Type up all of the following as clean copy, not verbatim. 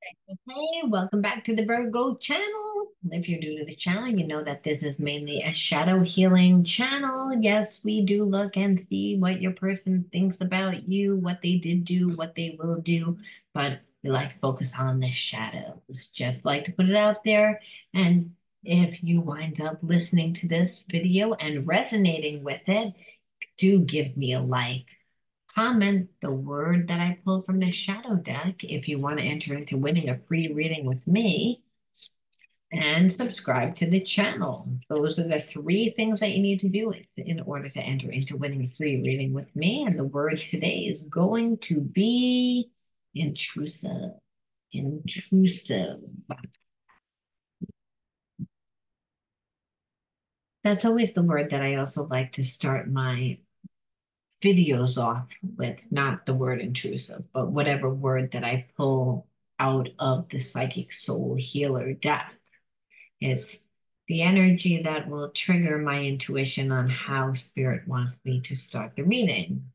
Hey, welcome back to the Virgo channel. If you're new to the channel, you know that this is mainly a shadow healing channel. Yes, we do look and see what your person thinks about you, what they did do, what they will do, but we like to focus on the shadows. Just like to put it out there. And if you wind up listening to this video and resonating with it, do give me a like. Comment the word that I pulled from the shadow deck if you want to enter into winning a free reading with me, and subscribe to the channel. Those are the three things that you need to do in order to enter into winning a free reading with me. And the word today is going to be intrusive. Intrusive. That's always the word that I also like to start my videos off with, not the word intrusive, but whatever word that I pull out of the Psychic Soul Healer deck. It's the energy that will trigger my intuition on how Spirit wants me to start the reading.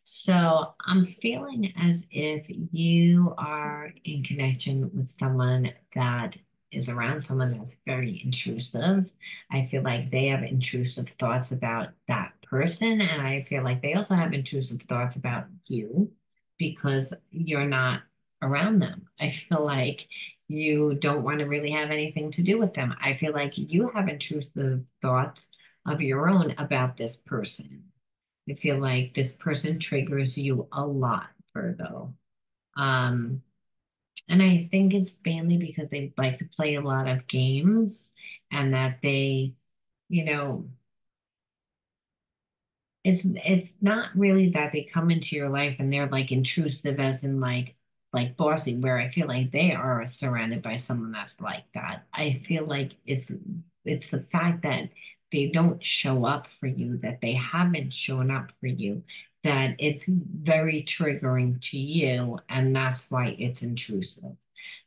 So I'm feeling as if you are in connection with someone that is around someone that's very intrusive. I feel like they have intrusive thoughts about that person, and I feel like they also have intrusive thoughts about you because you're not around them. I feel like you don't want to really have anything to do with them. I feel like you have intrusive thoughts of your own about this person. I feel like this person triggers you a lot, Virgo. Um, and I think it's mainly because they like to play a lot of games and that they, you know, it's not really that they come into your life and they're like intrusive as in like bossy, where I feel like they are surrounded by someone that's like that. I feel like it's the fact that they don't show up for you, that they haven't shown up for you, that it's very triggering to you, and that's why it's intrusive.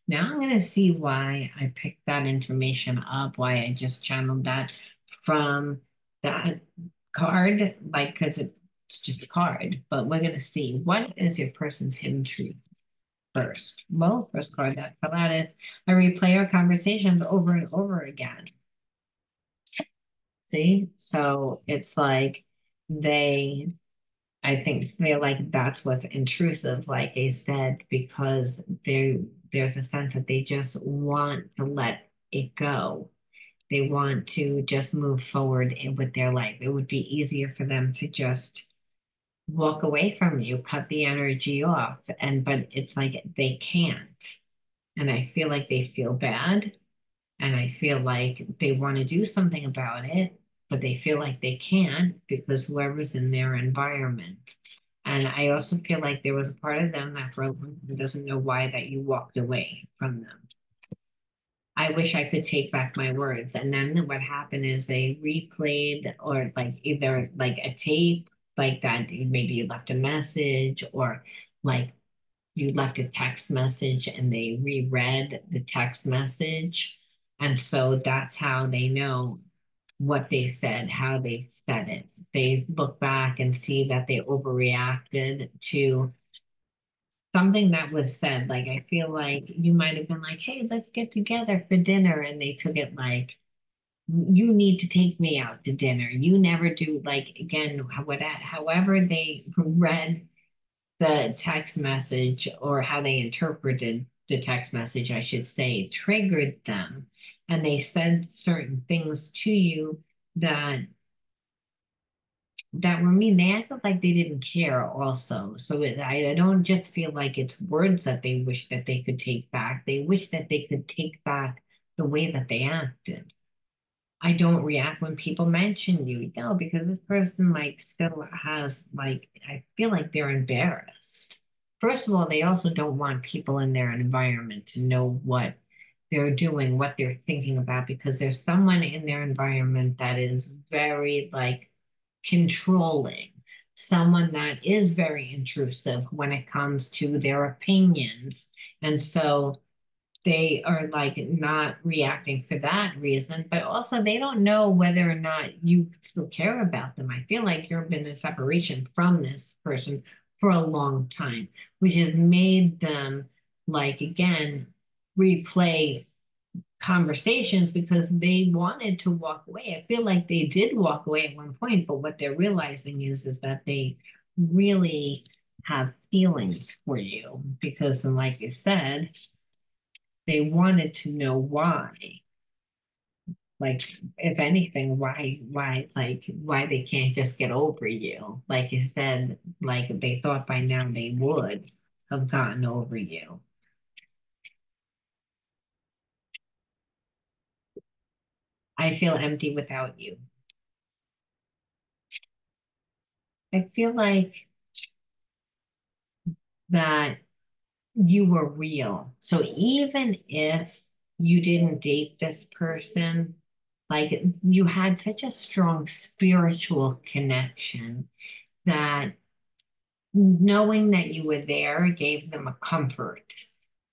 Now I'm going to see why I picked that information up, why I just channeled that from that card, like, because it's just a card, but we're going to see what is your person's hidden truth first. Well, first card that fell out is I replay our conversations over and over again. See? So it's like they, I think, feel like that's what's intrusive, like I said, because there's a sense that they just want to let it go. They want to just move forward with their life. It would be easier for them to just walk away from you, cut the energy off. But it's like they can't. And I feel like they feel bad. And I feel like they want to do something about it, but they feel like they can't because whoever's in their environment. And I also feel like there was a part of them that for a long time doesn't know why that you walked away from them. I wish I could take back my words. And then what happened is they replayed, or like either like a tape like that, maybe you left a message, or like you left a text message and they reread the text message. And so that's how they know what they said, how they said it. They look back and see that they overreacted to something that was said. Like, I feel like you might have been like, hey, let's get together for dinner. And they took it like, you need to take me out to dinner. You never do, like, again, however they read the text message, or how they interpreted the text message, I should say, triggered them. And they said certain things to you that were mean. They acted like they didn't care also. So I don't just feel like it's words that they wish that they could take back. They wish that they could take back the way that they acted. I don't react when people mention you. No, because this person like still has like, I feel like they're embarrassed. First of all, they also don't want people in their environment to know what they're doing, what they're thinking about, because there's someone in their environment that is very like controlling, someone that is very intrusive when it comes to their opinions. And so they are like not reacting for that reason, but also they don't know whether or not you still care about them. I feel like you've been in separation from this person for a long time, which has made them like again replay conversations because they wanted to walk away. I feel like they did walk away at one point, but what they're realizing is that they really have feelings for you because, like you said, they wanted to know why. Like, if anything, why they can't just get over you? Like you said, like they thought by now they would have gotten over you. I feel empty without you. I feel like that you were real. So even if you didn't date this person, like you had such a strong spiritual connection that knowing that you were there gave them a comfort.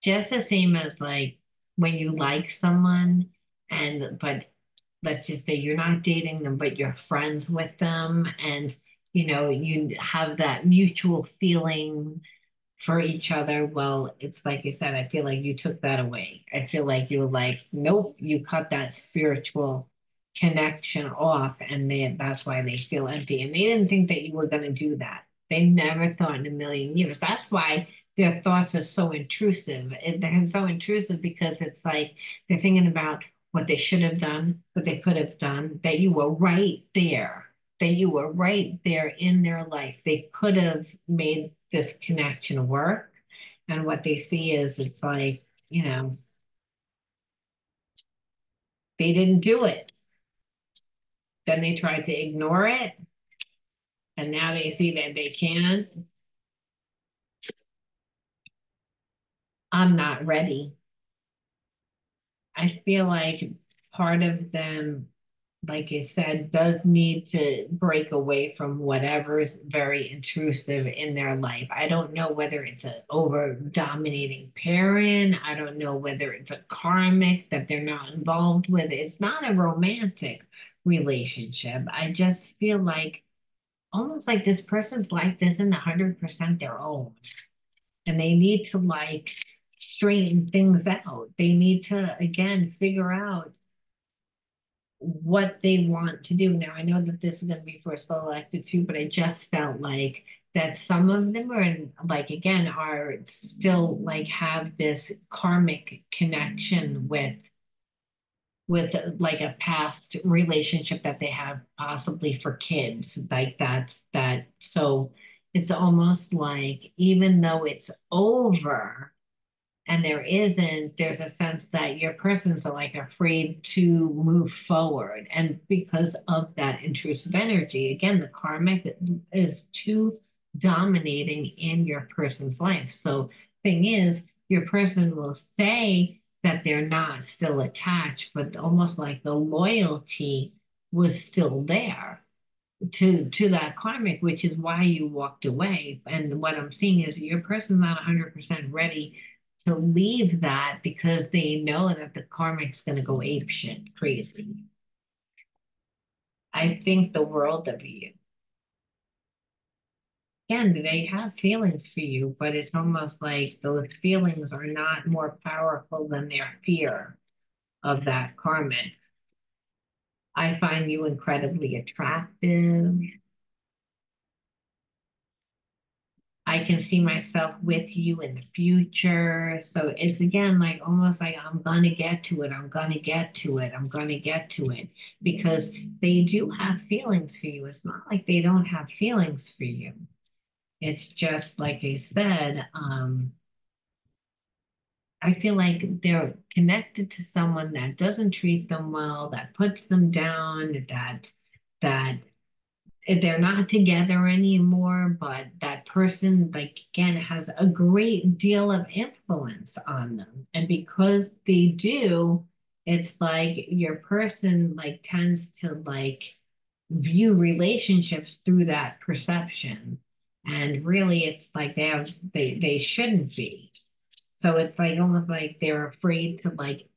Just the same as like when you like someone and but let's just say you're not dating them, but you're friends with them and you have that mutual feeling for each other. Well, it's like you said, I feel like you took that away. I feel like you were like, nope, you cut that spiritual connection off, and that's why they feel empty. And they didn't think that you were going to do that. They never thought in a million years. That's why their thoughts are so intrusive. They're so intrusive because it's like they're thinking about what they should have done, what they could have done, that you were right there, that you were right there in their life. They could have made this connection work. And what they see is it's like, they didn't do it. Then they tried to ignore it. And now they see that they can. I'm not ready. I feel like part of them, like I said, does need to break away from whatever's very intrusive in their life. I don't know whether it's an over dominating parent. I don't know whether it's a karmic that they're not involved with. It's not a romantic relationship. I just feel like almost like this person's life isn't 100% their own. And they need to like straighten things out. They need to, again, figure out what they want to do. Now, I know that this is going to be for a selected few, but I just felt like that some of them are like, again, are still like have this karmic connection with like a past relationship that they have possibly for kids. Like that. So it's almost like even though it's over, and there's a sense that your person's like afraid to move forward. And because of that intrusive energy, again, the karmic is too dominating in your person's life. So thing is, your person will say that they're not still attached, but almost like the loyalty was still there to that karmic, which is why you walked away. And what I'm seeing is your person's not 100% ready to leave that because they know that the karmic's going to go ape shit crazy. I think the world of you. Again, they have feelings for you, but it's almost like those feelings are not more powerful than their fear of that karmic. I find you incredibly attractive. I can see myself with you in the future. So it's again like almost like I'm gonna get to it. I'm gonna get to it. I'm gonna get to it because they do have feelings for you. It's not like they don't have feelings for you. It's just like I said, I feel like they're connected to someone that doesn't treat them well, that puts them down, that they're not together anymore, but that person, like, again, has a great deal of influence on them. And because they do, it's like your person, like, tends to, like, view relationships through that perception. And really, it's like they shouldn't be. So it's like almost like they're afraid to, like,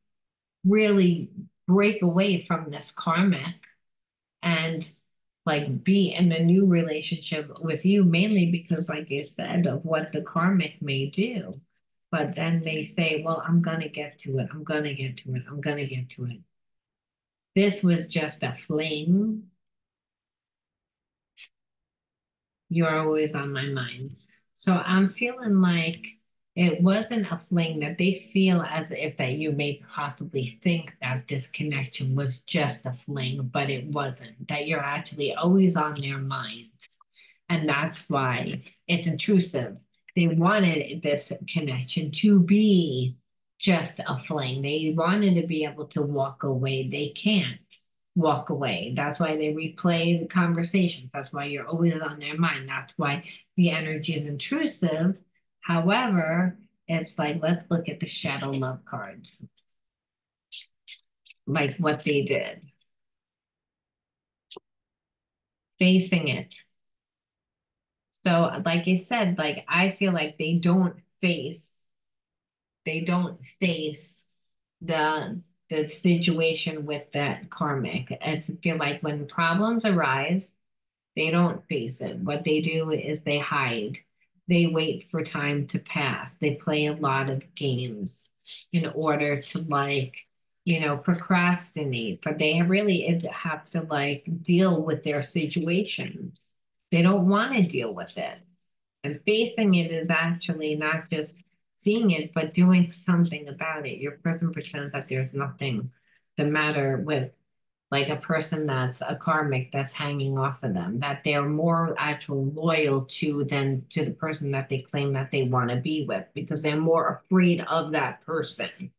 really break away from this karmic and like be in a new relationship with you mainly because like you said of what the karmic may do. but then they say, well, I'm gonna get to it. I'm gonna get to it. I'm gonna get to it. This was just a fling. You're always on my mind. So I'm feeling like it wasn't a fling, that they feel as if that you may possibly think that this connection was just a fling, but it wasn't, that you're actually always on their mind. And that's why it's intrusive. They wanted this connection to be just a fling. They wanted to be able to walk away. They can't walk away. That's why they replay the conversations. That's why you're always on their mind. That's why the energy is intrusive. However, it's like, let's look at the shadow love cards, like what they did, facing it. So, like I said, like I feel like they don't face the situation with that karmic. I feel like when problems arise, they don't face it. What they do is they hide. They wait for time to pass. They play a lot of games in order to procrastinate, but they really have to like deal with their situation. They don't want to deal with it. And facing it is actually not just seeing it, but doing something about it. Your person pretends that there's nothing the matter with like a person that's a karmic that's hanging off of them, that they're more actual loyal to than to the person that they claim that they want to be with, because they're more afraid of that person.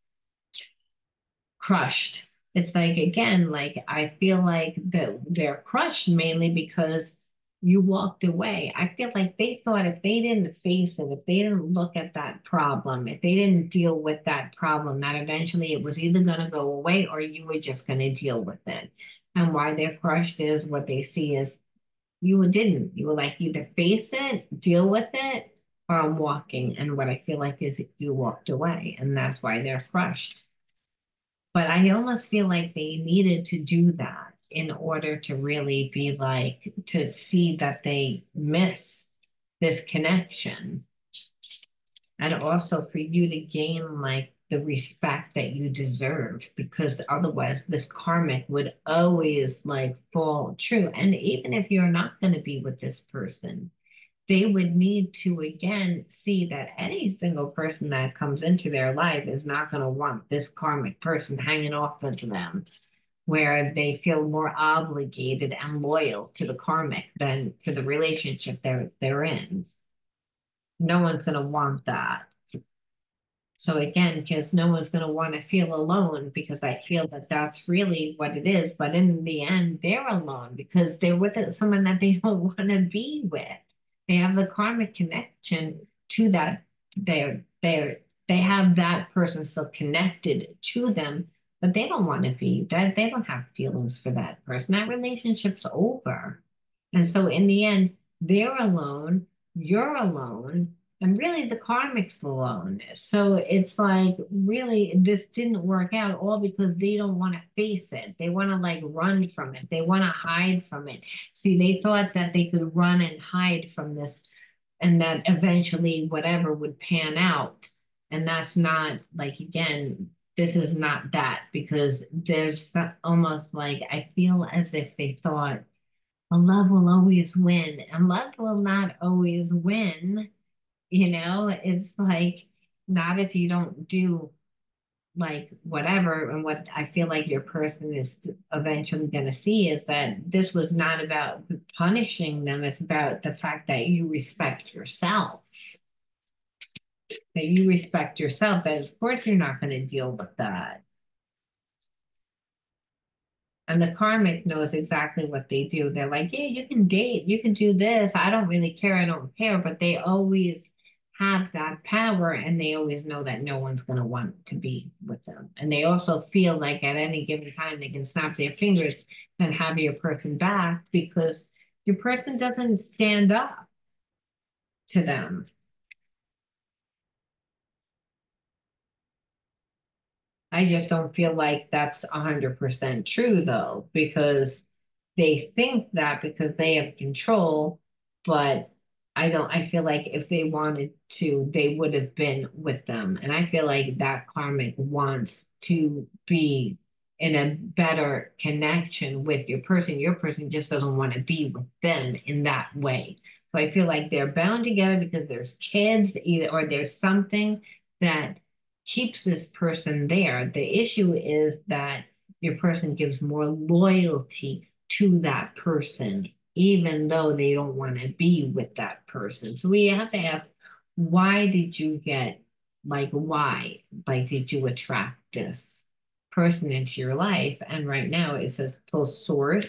Crushed. It's like, again, like I feel like that they're crushed mainly because you walked away. I feel like they thought if they didn't face it, if they didn't look at that problem, if they didn't deal with that problem, that eventually it was either going to go away or you were just going to deal with it. And why they're crushed is what they see is you didn't. You were like, either face it, deal with it, or I'm walking. And what I feel like is you walked away, and that's why they're crushed. But I almost feel like they needed to do that in order to really be like, to see that they miss this connection. And also for you to gain like the respect that you deserve, because otherwise this karmic would always like fall true. And even if you're not going to be with this person, they would need to again see that any single person that comes into their life is not going to want this karmic person hanging off into them, where they feel more obligated and loyal to the karmic than to the relationship they're in. No one's going to want that. So again, because no one's going to want to feel alone, because I feel that that's really what it is. But in the end, they're alone because they're with someone that they don't want to be with. They have the karmic connection to that. They have that person still connected to them, but they don't want to be that. They don't have feelings for that person. That relationship's over. And so in the end, they're alone, you're alone, and really the karmic's alone. So it's like really this didn't work out all because they don't want to face it. They want to like run from it. They want to hide from it. See, they thought that they could run and hide from this and that eventually whatever would pan out. And that's not like, again, this is not that, because almost like I feel as if they thought a love will always win, and love will not always win. It's like not if you don't do like whatever. And what I feel like your person is eventually going to see is that this was not about punishing them. It's about the fact that you respect yourself, that of course you're not going to deal with that. And the karmic knows exactly what they do. They're like, yeah, you can date, you can do this. I don't really care. I don't care. But they always have that power, and they always know that no one's going to want to be with them. And they also feel like at any given time they can snap their fingers and have your person back because your person doesn't stand up to them. I just don't feel like that's 100% true though, because they think that because they have control, but I feel like if they wanted to, they would have been with them. And I feel like that karmic wants to be in a better connection with your person. Your person just doesn't want to be with them in that way. So I feel like they're bound together because there's kids either, or there's something that keeps this person there. The issue is that your person gives more loyalty to that person even though they don't want to be with that person. So we have to ask, why did you get, like, why? Like, did you attract this person into your life? And right now it says post source.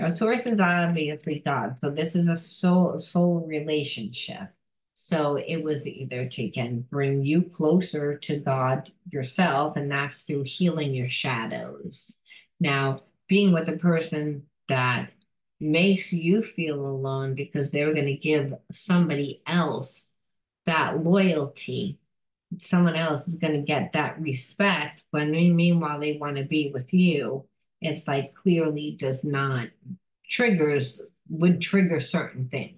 Our source is obviously God. So this is a soul relationship. So it was either to again bring you closer to God yourself, and that's through healing your shadows. Now, being with a person that makes you feel alone because they're going to give somebody else that loyalty, someone else is going to get that respect when meanwhile they want to be with you. It's like clearly does not triggers would trigger certain things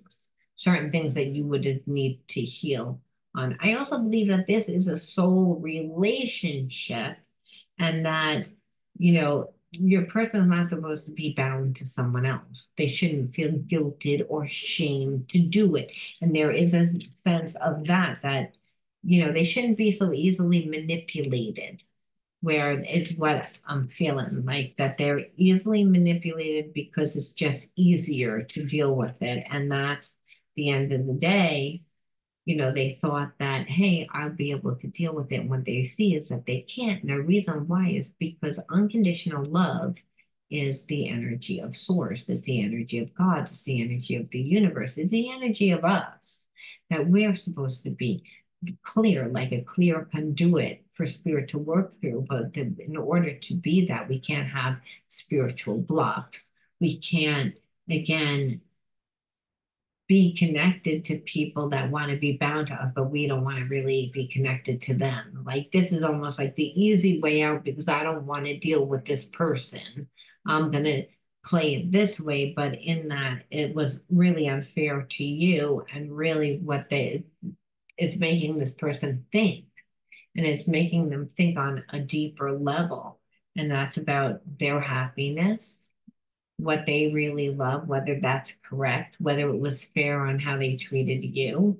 that you would need to heal on. I also believe that this is a soul relationship and that, your person is not supposed to be bound to someone else. They shouldn't feel guilted or shamed to do it. And there is a sense of that, they shouldn't be so easily manipulated where it's what I'm feeling like that they're easily manipulated because it's just easier to deal with it. And that's the end of the day. They thought that, hey, I'll be able to deal with it. What they see is that they can't. And the reason why is because unconditional love is the energy of source, it's the energy of God, it's the energy of the universe, it's the energy of us that we're supposed to be clear, like a clear conduit for spirit to work through. But in order to be that, we can't have spiritual blocks. We can't, again, be connected to people that want to be bound to us, but we don't want to really be connected to them. Like this is almost like the easy way out because I don't want to deal with this person. I'm going to play it this way, but in that it was really unfair to you and really it's making this person think and it's making them think on a deeper level. And that's about their happiness, what they really love, whether that's correct, whether it was fair on how they treated you.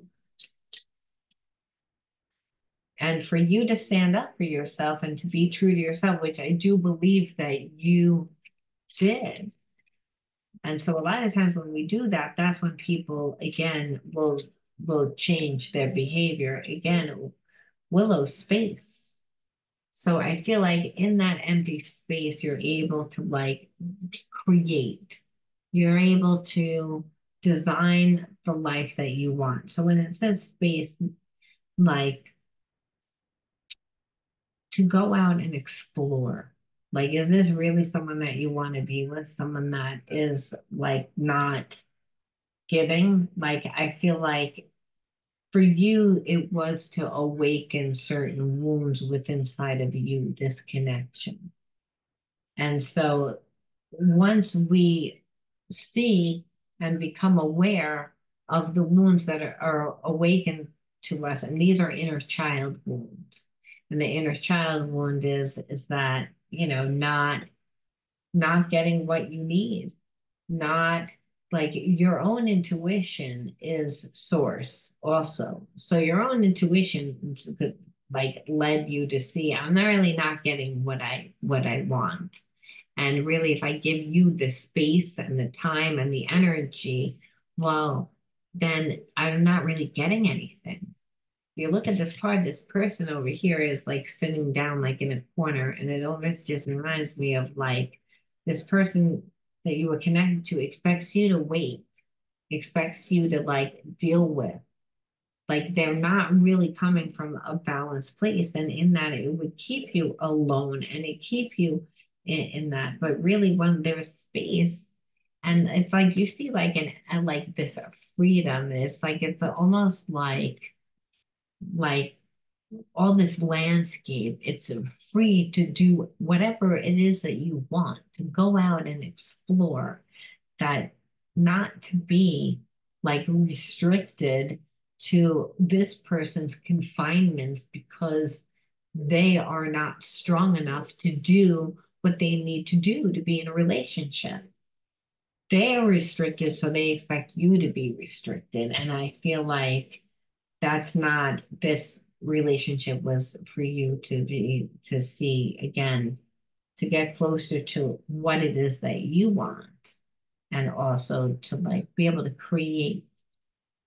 And for you to stand up for yourself and to be true to yourself, which I do believe that you did. And so a lot of times when we do that, that's when people again will change their behavior. Again, willow space. So I feel like in that empty space, you're able to like create. You're able to design the life that you want. So when it says space, like to go out and explore. Like, is this really someone that you want to be with? Someone that is like not giving? Like, I feel like for you, it was to awaken certain wounds within inside of you, this connection. And so once we see and become aware of the wounds that are awakened to us, and these are inner child wounds. And the inner child wound is that, not getting what you need, not like your own intuition is source also. So your own intuition could like led you to see I'm not really not getting what I want. And really, if I give you the space and the time and the energy, well, then I'm not really getting anything. You look at this card, this person over here is like sitting down like in a corner, and it almost just reminds me of like this person that you were connected to expects you to wait, expects you to like deal with. Like they're not really coming from a balanced place. And in that, it would keep you alone and it keep you in that. But really, when there's space, and it's like you see like and like this freedom, it's like it's almost like all this landscape. It's free to do whatever it is that you want, to go out and explore that, not to be. like restricted to this person's confinements because they are not strong enough to do what they need to do to be in a relationship. They are restricted, so they expect you to be restricted. And I feel like that's not this relationship was for you to see again, to get closer to what it is that you want, and also to like be able to create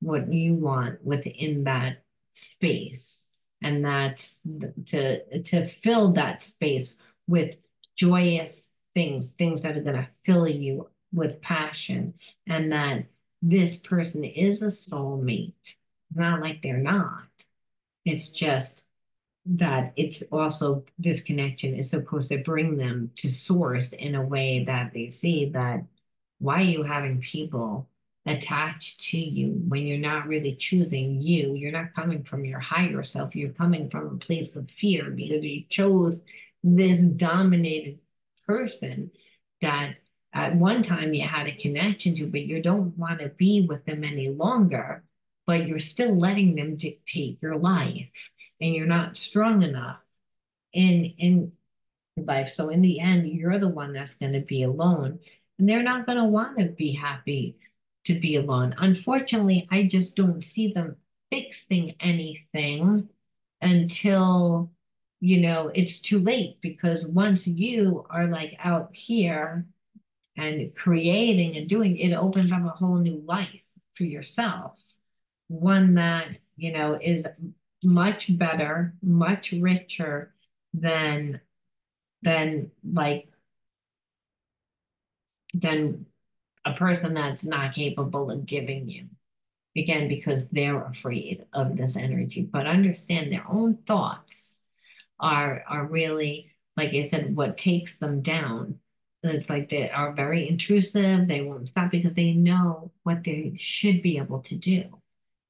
what you want within that space. And that's to fill that space with joyous things, things that are going to fill you with passion, and that this person is a soulmate. It's not like they're not. It's just that it's also this connection is supposed to bring them to source in a way that they see that why are you having people attached to you when you're not really choosing you? You're not coming from your higher self. You're coming from a place of fear because you chose this dominated person that at one time you had a connection to, but you don't want to be with them any longer, but you're still letting them dictate your life and you're not strong enough in life. So in the end, you're the one that's going to be alone, and they're not going to want to be happy to be alone. Unfortunately, I just don't see them fixing anything until, it's too late, because once you are like out here and creating and doing, it opens up a whole new life for yourself. One that, is much better, much richer than than like than a person that's not capable of giving you. Again, because they're afraid of this energy. But understand their own thoughts are really, like I said, what takes them down. It's like they are very intrusive. They won't stop because they know what they should be able to do.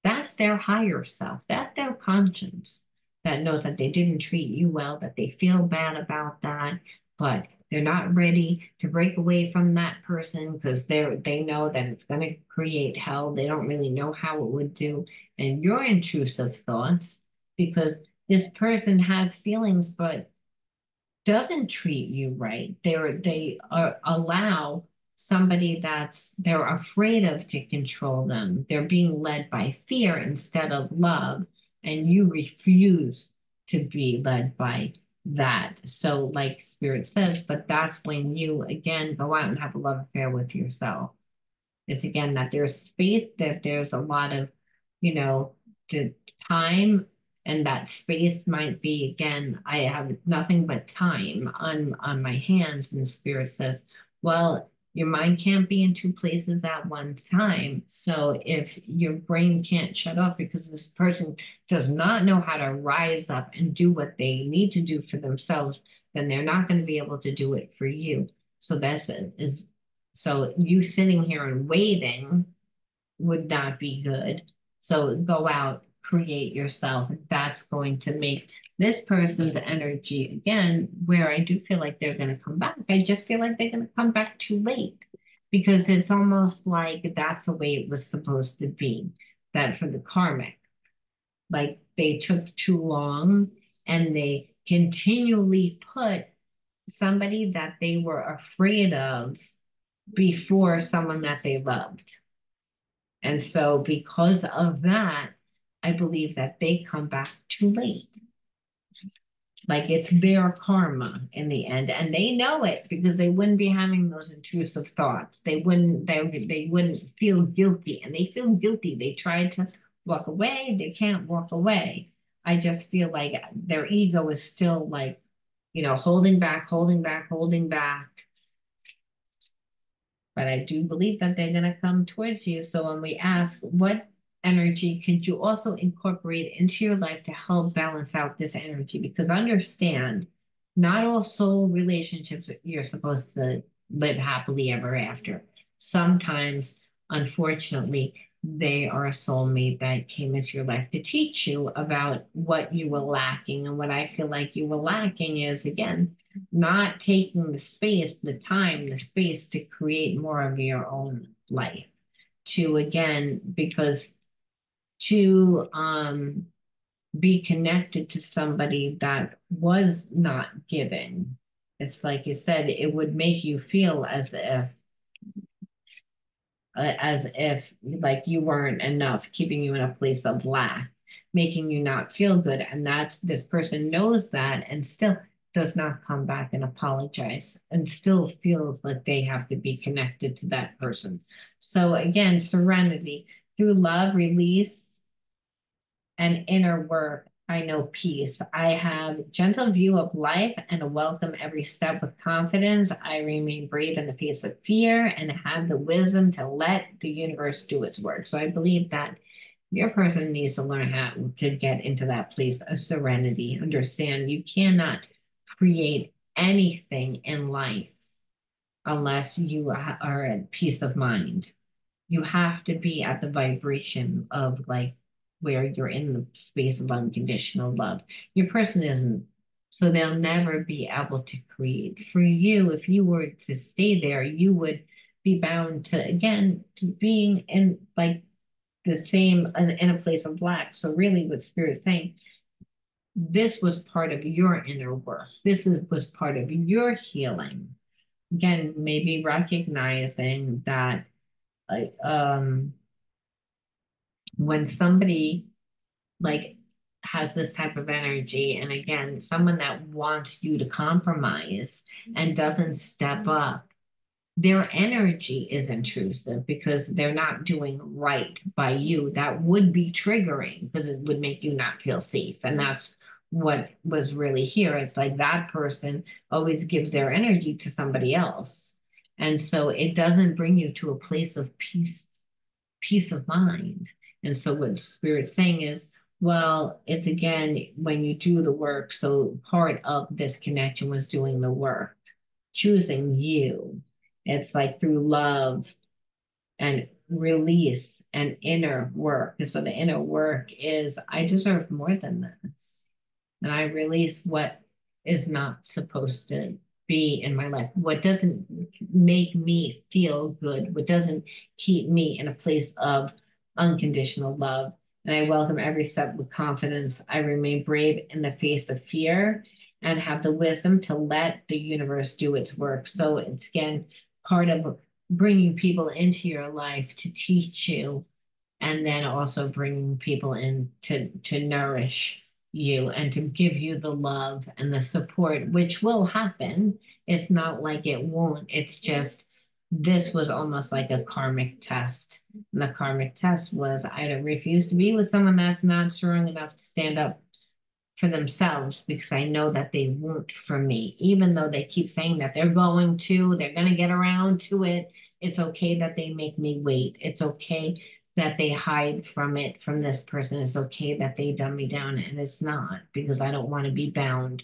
That's their higher self. That's their conscience that knows that they didn't treat you well, that they feel bad about that, but they're not ready to break away from that person because they know that it's going to create hell. They don't really know how it would do. And your intrusive thoughts, because this person has feelings, but doesn't treat you right. They allow somebody they're afraid of to control them. They're being led by fear instead of love, and you refuse to be led by that. So, like Spirit says, but that's when you again go out and have a love affair with yourself. It's again that there's space, that there's a lot of, the time, and that space might be again, I have nothing but time on my hands, and the Spirit says, well, your mind can't be in two places at one time. So if your brain can't shut off because this person does not know how to rise up and do what they need to do for themselves, then they're not going to be able to do it for you. So that's is so you sitting here and waiting would not be good. So go out, create yourself. That's going to make this person's energy again, where I do feel like they're going to come back. I just feel like they're going to come back too late, because it's almost like that's the way it was supposed to be. That for the karmic, like they took too long and they continually put somebody that they were afraid of before someone that they loved. And so, because of that, I believe that they come back too late. Like it's their karma in the end, and they know it because they wouldn't be having those intrusive thoughts. They wouldn't feel guilty, and they feel guilty. They try to walk away, they can't walk away. I just feel like their ego is still like, holding back, holding back, holding back. But I do believe that they're going to come towards you. So when we ask, what energy could you also incorporate into your life to help balance out this energy? Because understand, not all soul relationships you're supposed to live happily ever after. Sometimes, unfortunately, they are a soulmate that came into your life to teach you about what you were lacking. And what I feel like you were lacking is, again, not taking the space, the time, the space to create more of your own life. to again, because to be connected to somebody that was not given, it's like you said, it would make you feel as if like you weren't enough, keeping you in a place of lack, making you not feel good. And that this person knows that and still does not come back and apologize and still feels like they have to be connected to that person. So again, serenity through love, release, and inner work. I know peace. I have gentle view of life and welcome every step with confidence. I remain brave in the face of fear and have the wisdom to let the universe do its work. So I believe that your person needs to learn how to get into that place of serenity. Understand you cannot create anything in life unless you are at peace of mind. You have to be at the vibration of like where you're in the space of unconditional love. Your person isn't, so they'll never be able to create. For you, if you were to stay there, you would be bound to again to being in like the same in a place of lack. So really what Spirit's saying, this was part of your inner work. Was part of your healing. Again, maybe recognizing that like when somebody like has this type of energy, and again someone that wants you to compromise and doesn't step up, their energy is intrusive because they're not doing right by you. That would be triggering because it would make you not feel safe, and that's what was really here. It's like that person always gives their energy to somebody else, and so it doesn't bring you to a place of peace of mind. And so what Spirit's saying is, well, it's again when you do the work. So part of this connection was doing the work, choosing you. It's like through love and release and inner work. And so the inner work is I deserve more than this. And I release what is not supposed to be in my life, what doesn't make me feel good, what doesn't keep me in a place of unconditional love. And I welcome every step with confidence. I remain brave in the face of fear and have the wisdom to let the universe do its work. So it's again part of bringing people into your life to teach you, and then also bringing people in to nourish you and to give you the love and the support, which will happen. It's not like it won't. It's just this was almost like a karmic test. And the karmic test was I don't refuse to be with someone that's not strong enough to stand up for themselves because I know that they won't for me, even though they keep saying that they're going to get around to it. It's okay that they make me wait. It's okay that they hide from it from this person. It's okay that they dumb me down, and it's not because I don't want to be bound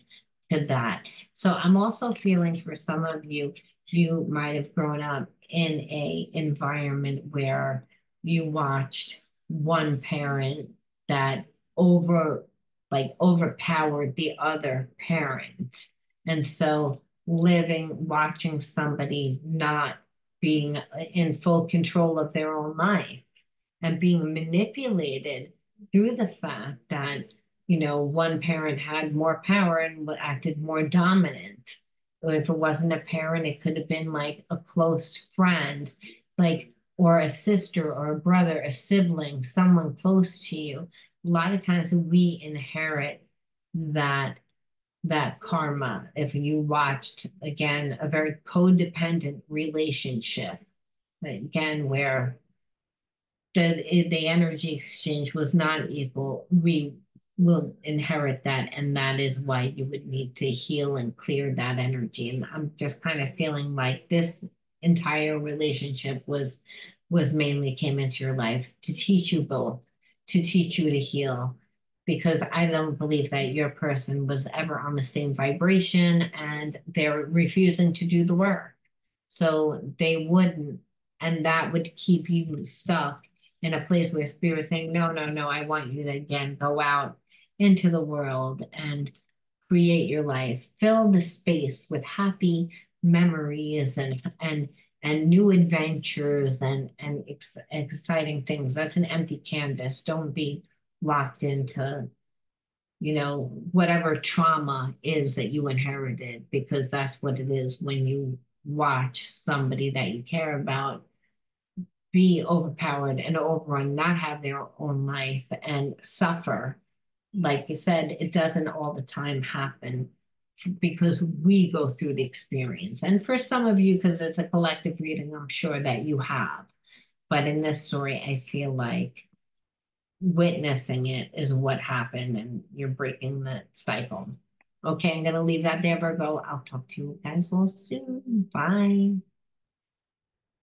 to that. So I'm also feeling for some of you, you might have grown up in a environment where you watched one parent that over overpowered the other parent. And so watching somebody not being in full control of their own life and being manipulated through the fact that, one parent had more power and acted more dominant. Or if it wasn't a parent, it could have been like a close friend, like, or a sister or a brother, a sibling, someone close to you. A lot of times we inherit that karma. If you watched again a very codependent relationship, again where the energy exchange was not equal, we will inherit that, and that is why you would need to heal and clear that energy. And I'm just kind of feeling like this entire relationship was mainly came into your life to teach you both, to teach you to heal, because I don't believe that your person was ever on the same vibration and they're refusing to do the work. So they wouldn't, and that would keep you stuck in a place where spirit's saying, no, no, no, I want you to again go out into the world and create your life, fill the space with happy memories and and new adventures and exciting things. That's an empty canvas. Don't be locked into, whatever trauma is that you inherited, because that's what it is when you watch somebody that you care about be overpowered and overrun, not have their own life and suffer. Like you said, it doesn't all the time happen because we go through the experience. And for some of you, because it's a collective reading, I'm sure that you have. But in this story, I feel like witnessing it is what happened and you're breaking the cycle. Okay, I'm going to leave that there, Virgo. I'll talk to you guys all soon. Bye.